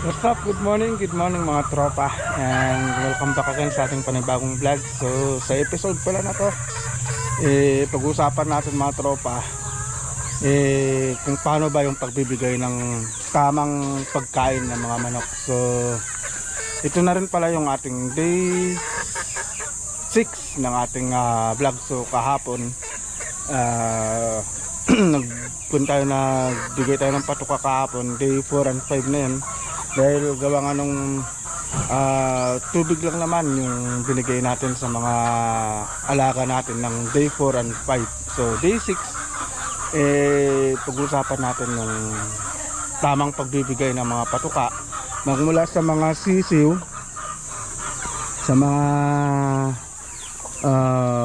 What's up? Good morning mga tropa. And welcome back again sa ating panibagong vlog. So sa episode pala na to, pag-usapan natin mga tropa, kung paano ba yung pagbibigay ng tamang pagkain ng mga manok. So ito na rin pala yung ating day 6 ng ating vlog. So kahapon, nagbigay tayo ng patuka kahapon, day 4 and 5 na yun. Dahil gawa nga nung tubig lang naman yung binigay natin sa mga alaga natin ng day 4 and 5. So day 6, pag-usapan natin ng tamang pagbibigay ng mga patuka, magmula sa mga sisiw, sa mga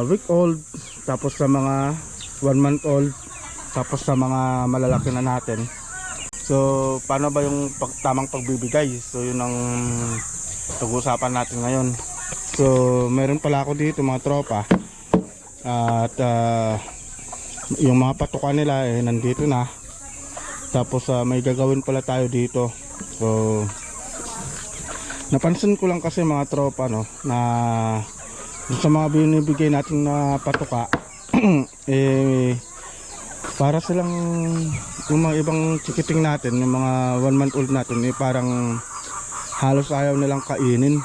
week old, tapos sa mga 1 month old, tapos sa mga malalaki na natin. So paano ba yung tamang pagbibigay? So yun ang pag-uusapan natin ngayon. So meron pala ako dito mga tropa, at yung mga patuka nila nandito na. Tapos may gagawin pala tayo dito. So napansin ko lang kasi mga tropa, no, na sa mga binibigay natin na patuka para silang yung mga ibang chikiting natin, yung mga 1 month old natin, parang halos ayaw nilang kainin,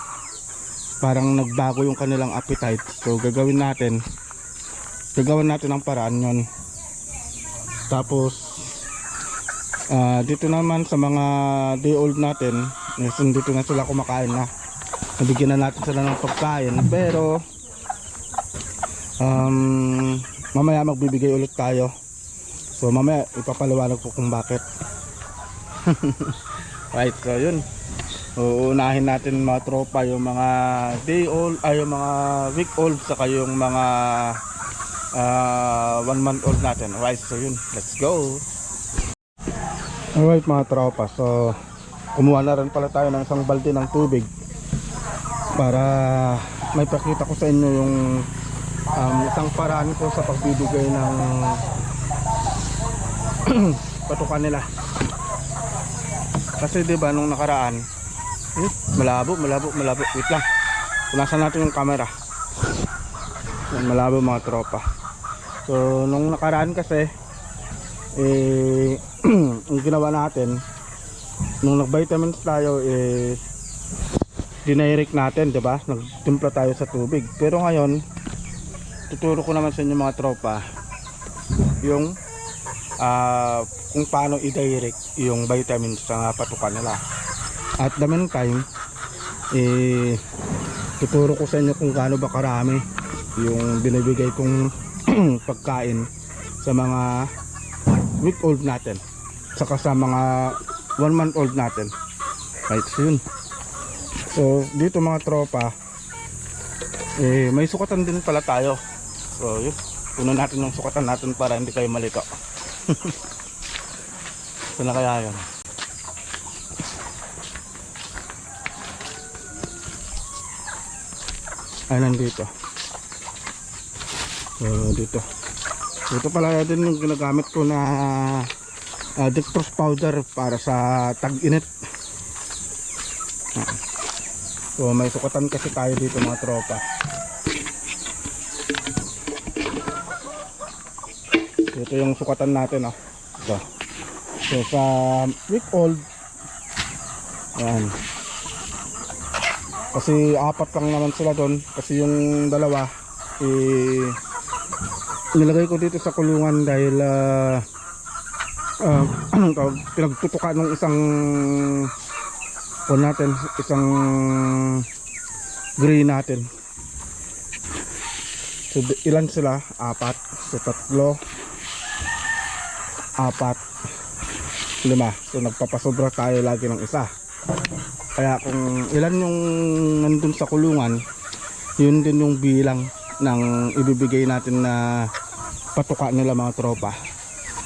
parang nagbago yung kanilang appetite. So gagawin natin ang paraan yon. Tapos dito naman sa mga day old natin, dito na sila kumakain na, nabigyan na natin sila ng pagkain. Pero mamaya magbibigay ulit tayo. So mamaya ipapaliwanag ko kung bakit. Right, so yun, uunahin natin mga tropa yung mga day old, yung mga week old, saka yung mga 1 month old natin. Right, so yun, let's go. Alright mga tropa, so kumuha na rin pala tayo ng isang balde ng tubig para may pakita ko sa inyo yung isang paraan ko sa pagbibigay ng patuka nila. Kasi diba nung nakaraan, malabo, wait lang, punasan natin yung camera. Yan, malabo mga tropa. So nung nakaraan kasi ang ginawa natin nung nag-vitamins tayo, dinirect natin, diba, nagtimpla tayo sa tubig. Pero ngayon tuturo ko naman sa inyo mga tropa yung kung paano i-direct yung vitamins sa patuka nila. At the meantime, tuturo ko sa inyo kung gaano ba karami yung binibigay kong pagkain sa mga week old natin, saka sa mga 1 month old natin. Right, so yun. So dito mga tropa, may sukatan din pala tayo. So yun, puno natin yung sukatan natin para hindi kayo malito. Ito na kaya yun. Ay, nandito. So dito pala din yung ginagamit ko na dextrose powder para sa tag-init. So may sukatan kasi tayo dito mga tropa. Ito yung sukatan natin, oh. Ito. So sa week old, ayan, kasi 4 lang naman sila doon, kasi yung dalawa nilagay ko dito sa kulungan dahil anong tawag, pinagtutuka ng isang natin, isang gray natin. So ilan sila? 4. So 3, 4, 5. So nagpapasobra tayo lagi ng isa. Kaya kung ilan yung nandun sa kulungan, yun din yung bilang ng ibibigay natin na patuka nila mga tropa.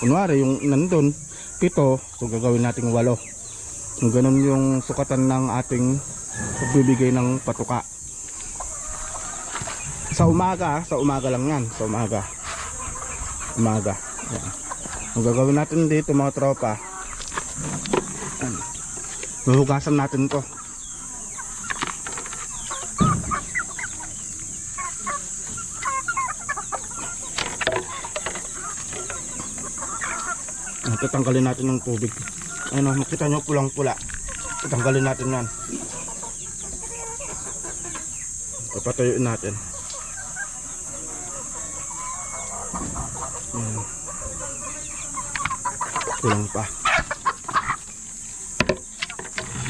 Kunwari yung nandun 7, so gagawin nating 8. So ganun yung sukatan ng ating pagbibigay ng patuka. Sa umaga lang yan. Sa umaga. Yan. Ang gagawin natin dito mga tropa, Huhugasan natin to. Tatanggalin natin ng tubig. Ayun, makita nyo pulang pula. Tatanggalin natin yan. Papatuyuin natin. Kulang pa.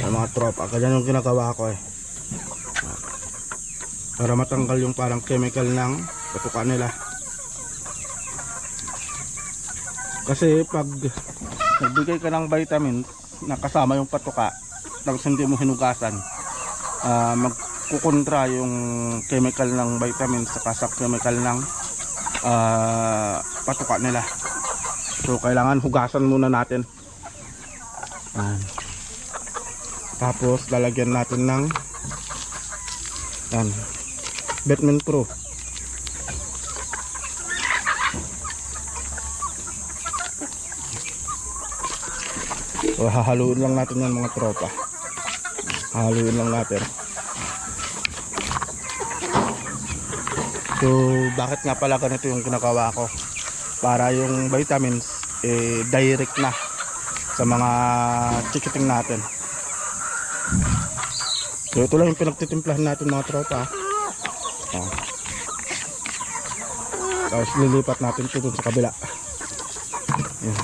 Ay, mga tropa, ganyan yung ginagawa ko eh. Para matanggal yung parang chemical ng patuka nila. Kasi pag nagbigay ka ng vitamins na kasama yung patuka, tapos hindi mo hinugasan, magkukontra yung chemical ng vitamins sa chemical ng patuka nila. So kailangan hugasan muna natin. Tapos lalagyan natin ng Batman Pro. So hahaluin lang natin yan mga tropa. Hahaluin lang natin. So bakit nga pala ganito yung ginagawa ko? Para yung vitamins direct na sa mga chikiting natin. So ito lang yung pinagtitimplahan natin mga tropa. Tapos lilipat natin ito dun sa kabila. Yan.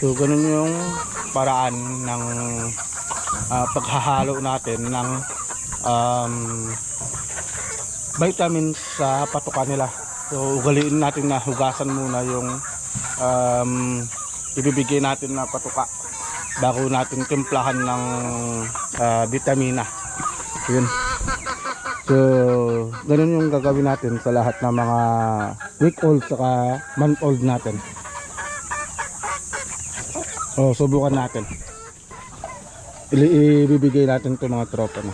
So ganun yung paraan ng paghahalo natin ng vitamins sa patuka nila. So ugaliin natin na hugasan muna yung ibibigay natin na patuka bago natin timplahan ng vitamina. Yun. So ganun yung gagawin natin sa lahat ng mga week old saka month old natin. Subukan natin. Ibibigay natin ito mga tropa na.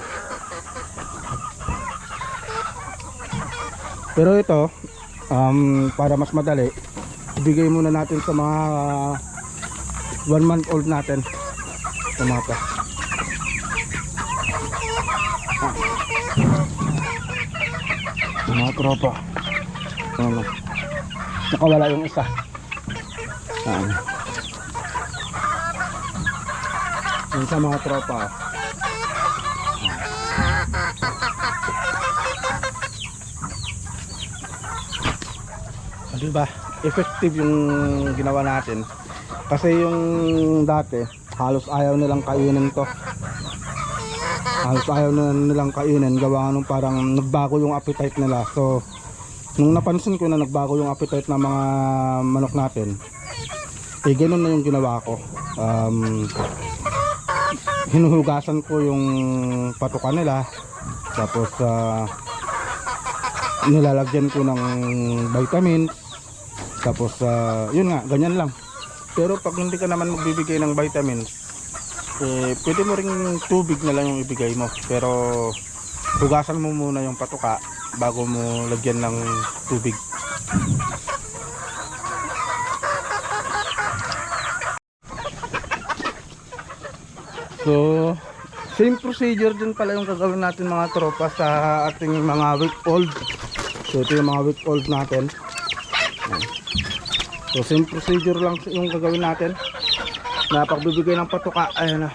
Pero ito para mas madali, ibigay muna natin sa mga 1 month old natin. Ito mga pa. Mga tropa. Nakawala yung isa. Yun sa mga tropa. Diba? Effective yung ginawa natin. Kasi yung dati, halos ayaw nilang kainin to. Halos ayaw nilang kainin. Gawa nung parang nagbago yung appetite nila. So, nung napansin ko na nagbago yung appetite ng mga manok natin, ganun na yung ginawa ko. Hinuhugasan ko yung patuka nila. Tapos, nilalagyan ko ng vitamins. Tapos yun nga, ganyan lang. Pero pag hindi ka naman magbibigay ng vitamins, pwede mo ring tubig na lang yung ibigay mo. Pero hugasan mo muna yung patuka bago mo lagyan ng tubig. So same procedure din pala yung gagawin natin mga tropa sa ating mga week old. So ito yung mga week old natin. So same procedure lang yung gagawin natin na pagbibigay ng patuka. Ayan na.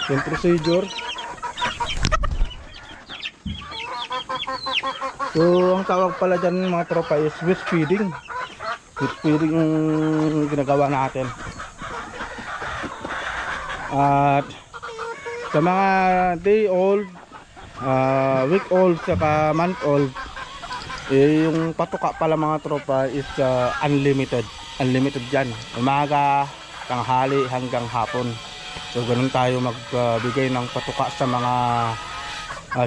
Same procedure. So ang tawag pala dyan mga tropa is wet feeding. Wet feeding yung ginagawa natin. At sa mga day old, week old, saka month old, yung patuka pala mga tropa is unlimited. Unlimited dyan. Umaga, tanghali hanggang hapon. So ganun tayo magbigay ng patuka sa mga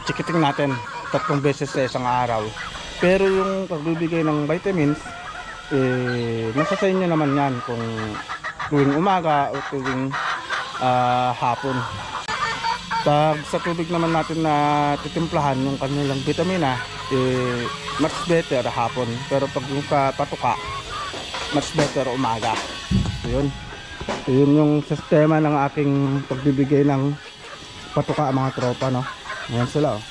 chikiting natin 3 beses sa isang araw. Pero yung pagbibigay ng vitamins, nasa sa inyo naman yan kung tuwing umaga o tuwing hapon. Pag sa tubig naman natin na titimplahan yung kanilang vitamina, much better hapon. Pero pag yung sa patuka, much better umaga. So yun yung sistema ng aking pagbibigay ng patuka mga tropa, no. Ayan sila, oh.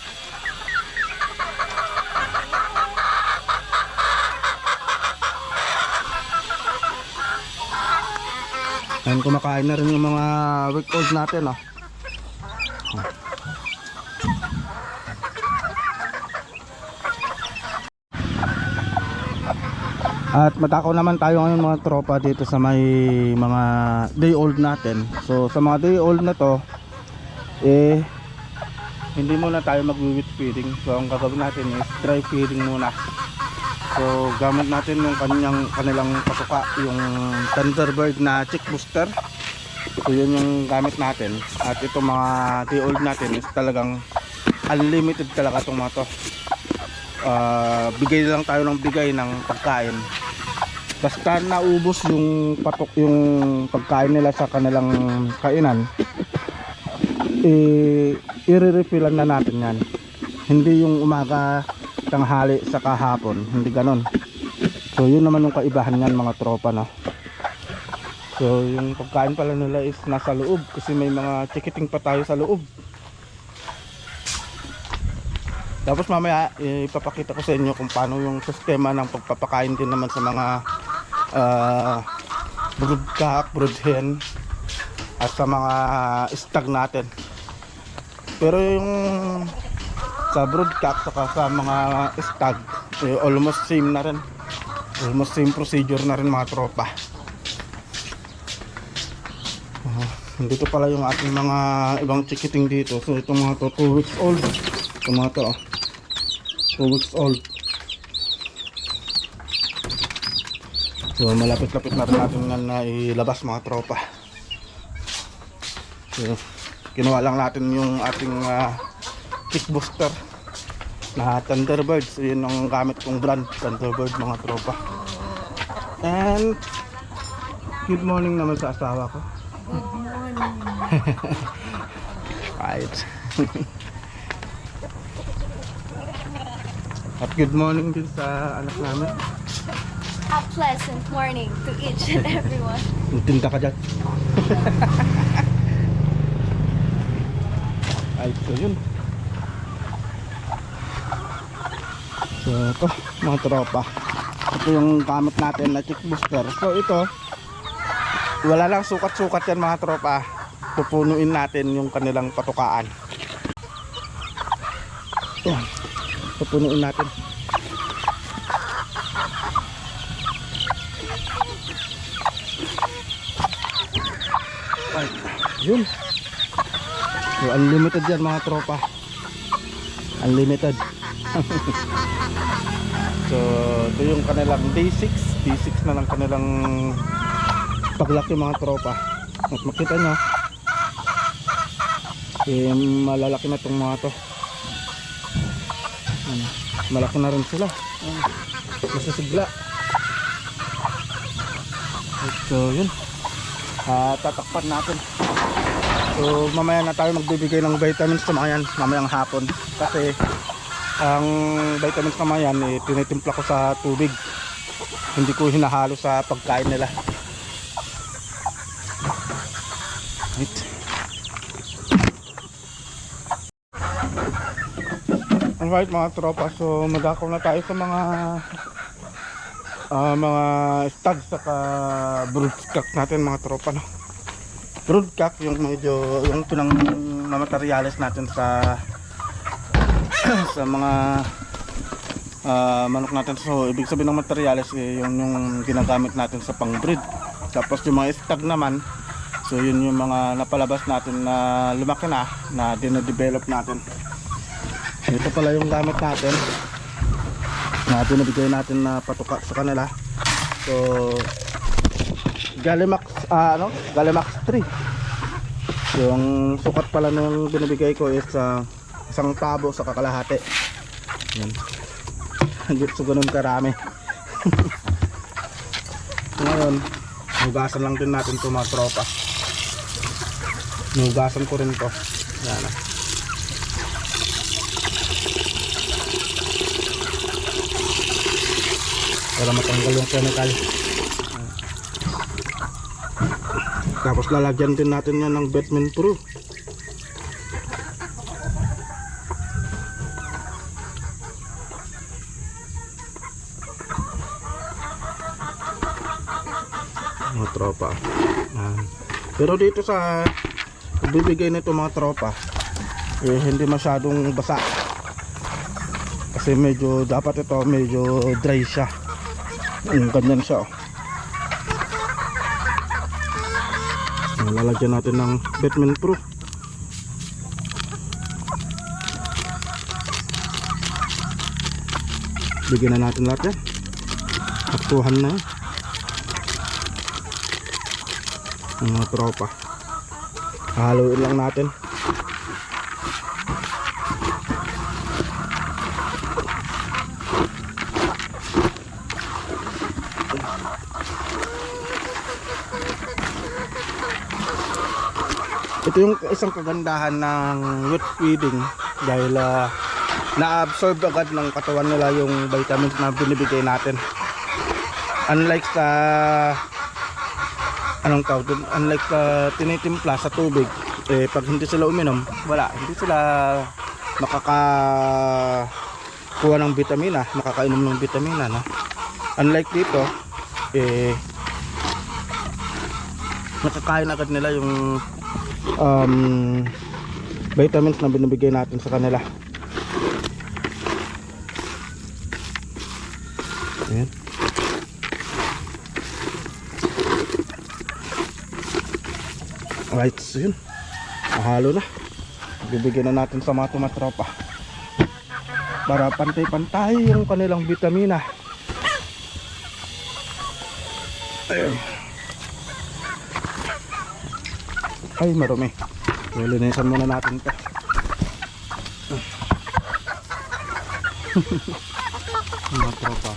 Ayan, kumakain na rin yung mga week old natin, oh. At matakaw naman tayo ngayon mga tropa dito sa may mga day old natin. So sa mga day old na to, hindi muna tayo mag-wheat feeding. So ang gagawin natin is dry feeding muna. So gamit natin yung kanilang patuka, yung Thunderbird na chick booster. So yun yung gamit natin. At itong mga day old natin is talagang unlimited talaga itong mga to. Bigay lang tayo ng bigay ng pagkain. Basta naubos yung yung pagkain nila sa kanilang kainan, i-refillan na natin yan. Hindi yung umaga, tanghali, sa kahapon, hindi ganon. So yun naman yung kaibahan yan mga tropa, no? So yung pagkain pala nila is nasa loob, kasi may mga chikiting pa tayo sa loob. Tapos mamaya ipapakita ko sa inyo kung paano yung sistema ng pagpapakain din naman sa mga broodcock, broodhen at sa mga stag natin. Pero yung sa broodcock saka sa mga stag, almost same na rin, almost same procedure na rin mga tropa. Dito pala yung ating mga ibang chikiting dito. So itong mga to 2 weeks old, itong mga to 2 weeks old. So malapit-lapit na rin natin na ilabas mga tropa. So kinuha lang natin yung ating chick booster na Thunderbird. So yun ang gamit kong brand, Thunderbird mga tropa. And good morning naman sa asawa ko. Good morning. Right. At good morning din sa anak namin. A pleasant morning to each and everyone. Tinta ka dyan. Ay, so yun. So ito mga tropa, ito yung gamit natin na chick booster. So ito, wala lang sukat-sukat yan mga tropa. Pupunuin natin yung kanilang patukaan. Yan, pupunuin natin. Ay, yun. So unlimited yan mga tropa, unlimited. So ito yung kanilang day 6 na lang kanilang paglaki mga tropa. At makita nyo, malalaki na itong mga to. Malaki na rin sila, nasisigla. So yun, tatakpan natin. So mamaya na tayo magbibigay ng vitamins sa mga yan, mamayang hapon. Kasi ang vitamins na mga yan tinitimpla ko sa tubig, hindi ko hinahalo sa pagkain nila. Right. Alright mga tropa, so magakaw na tayo sa mga stag saka broodcock natin mga tropa, no? Broodcock yung medyo yung pinang-materials natin sa sa mga manok natin. So ibig sabihin ng materials yung ginagamit natin sa pang-breed. Tapos yung mga stag naman, so yun yung mga napalabas natin na lumaki na dina-develop natin. Ito pala yung gamit natin na binibigay natin na patuka sa kanila. So Galimax Galimax 3. Yung sukat pala nung binibigay ko is isang tabo sa kakalahati. Yan. Hindi so ganun karami. Ngayon, hugasan lang din natin ito mga tropa. Hugasan ko rin to. Yan. Para matanggal yung chemical. Tapos lalagyan din natin yan ng Vitamin Pro. Mga tropa. Pero dito sa bibigay nito mga tropa, hindi masyadong basa. Kasi medyo dapat ito medyo dry siya. Ganyan siya. Lalagyan natin ng Vitamin Pro. Bigyan na natin lahat yan. Taktuhan na mga tropa. Haluin lang natin. Ito yung isang kagandahan ng wet feeding dahil na-absorb agad ng katawan nila yung vitamins na binibigay natin. Unlike sa unlike sa tinitimpla sa tubig, pag hindi sila uminom, hindi sila makakakuha ng vitamina, makakainom ng vitamina, no? Unlike dito, nakakain agad nila yung vitamins na binibigay natin sa kanila. Ayan. Alright, so yun, mahalo na. Bibigyan na natin sa mga tumatropa para pantay-pantay yung kanilang vitamina. Ayun. Ay, marumi. Lilinisan muna natin ito. Mga tropa.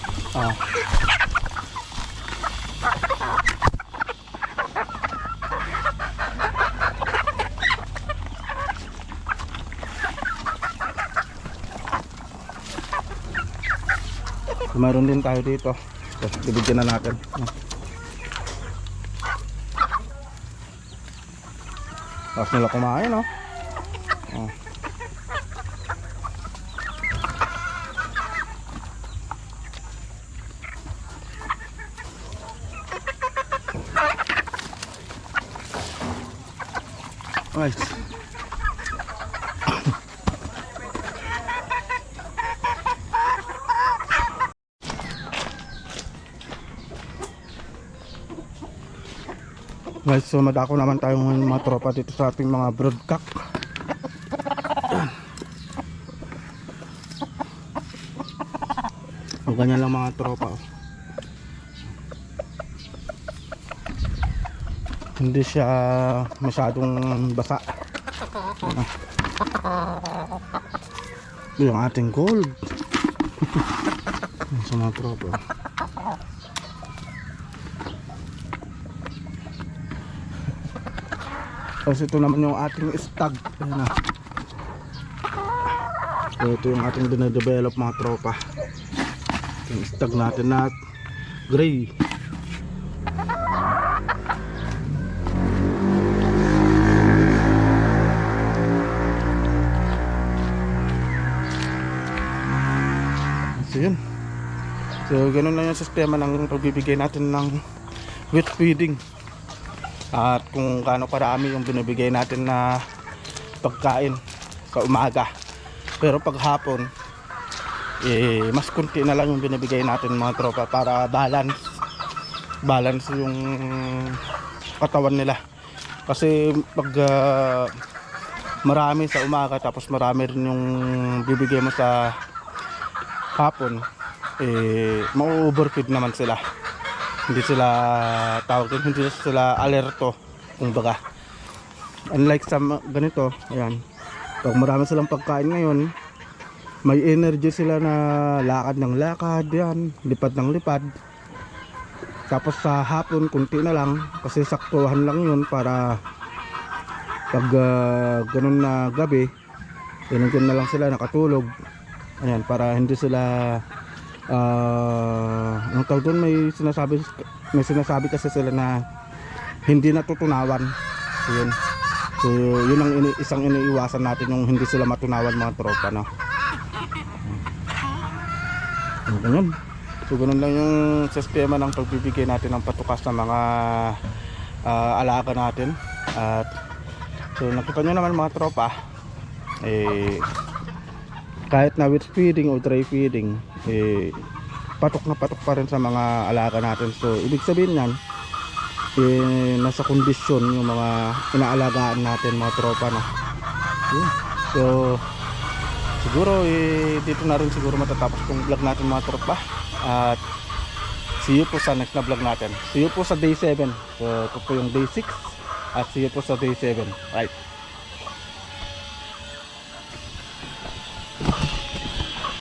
Mayroon din tayo dito. Tapos bibigyan na natin. Tapos nila kumain, no? Right. Guys, so madako naman tayong mga tropa dito sa ating mga broodcock. So ganyan lang mga tropa. Hindi siya masyadong basa. Ito yung ating gold. Sa mga tropa. Tapos ito naman yung ating stag. Ayan na. So ito yung ating dinadevelop mga tropa. Yung stag natin na gray. So yun. So ganun lang yung sistema ng pagbibigay natin ng wet feeding. At kung gaano karami yung binibigay natin na pagkain sa umaga. Pero pag hapon, mas kunti na lang yung binibigay natin mga tropa para balance yung katawan nila. Kasi pag marami sa umaga tapos marami rin yung bibigay mo sa hapon, ma-overfeed naman sila. Hindi sila hindi sila alerto, kumbaga. Unlike sa ganito, ayan, pag marami silang pagkain ngayon, may energy sila na lakad ng lakad, yan, lipad ng lipad. Tapos sa hapon kunti na lang kasi saktuhan lang yun para pag ganun na gabi, na lang sila nakatulog. Ayan, para hindi sila ang tawag doon, may sinasabi kasi sila na hindi natutunawan. So yun. So yun ang isang iniiwasan natin, yung hindi sila matunawan mga tropa, no. Ganyan. So ganun lang yung sistema ng pagbibigay natin ng patukas ng mga alaga natin. At so nakita nyo naman mga tropa, kahit na with feeding o dry feeding, patok na patok pa rin sa mga alaga natin. So ibig sabihin yan, nasa kondisyon yung mga inaalagaan natin mga tropa, no? So siguro dito na rin siguro matatapos tong vlog natin mga tropa. At see you po sa next na vlog natin. See you po sa day 7. So ito po yung day 6. At see you po sa day 7. Right.